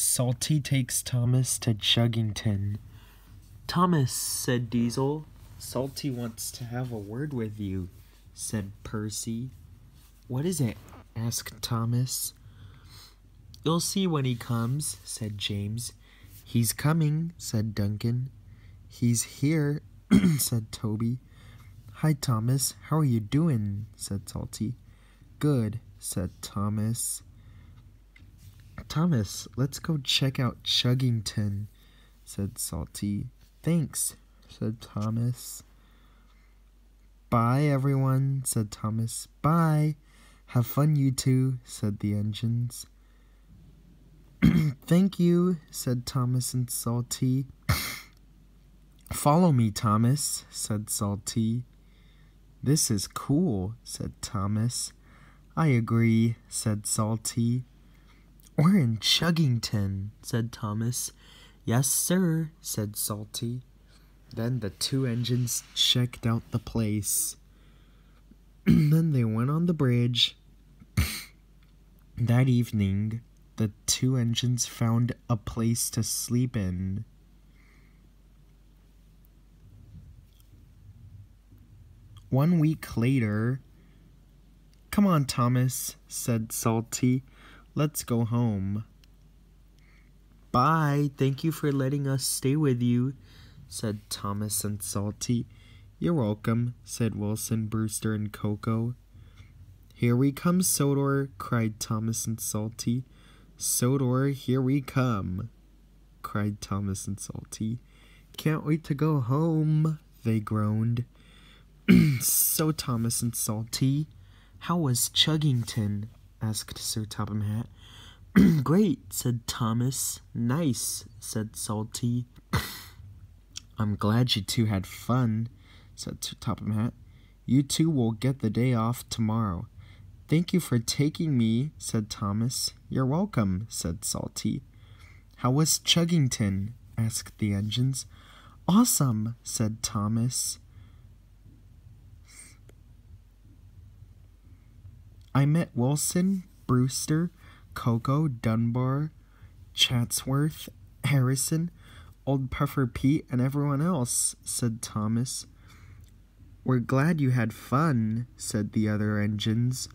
Salty takes Thomas to Chuggington. Thomas, said Diesel. Salty wants to have a word with you, said Percy. What is it? Asked Thomas. You'll see when he comes, said James. He's coming, said Duncan. He's here, said Toby. Hi, Thomas. How are you doing? Said Salty. Good, said Thomas. Thomas, let's go check out Chuggington, said Salty. Thanks, said Thomas. Bye, everyone, said Thomas. Bye. Have fun, you two, said the engines. Thank you, said Thomas and Salty. Follow me, Thomas, said Salty. This is cool, said Thomas. I agree, said Salty. We're in Chuggington, said Thomas. Yes, sir, said Salty. Then the two engines checked out the place. Then they went on the bridge. That evening, the two engines found a place to sleep in. One week later, come on, Thomas, said Salty. Let's go home. Bye, thank you for letting us stay with you, said Thomas and Salty. You're welcome, said Wilson, Brewster, and Coco. Here we come, Sodor, cried Thomas and Salty. Sodor, here we come, cried Thomas and Salty. Can't wait to go home, they groaned. So, Thomas and Salty, how was Chuggington? Asked Sir Topham Hatt. Great, said Thomas. Nice, said Salty. I'm glad you two had fun, said Sir Topham Hatt. You two will get the day off tomorrow. Thank you for taking me, said Thomas. You're welcome, said Salty. How was Chuggington? Asked the engines. Awesome, said Thomas. I met Wilson, Brewster, Coco, Dunbar, Chatsworth, Harrison, Old Puffer Pete, and everyone else, said Thomas. We're glad you had fun, said the other engines.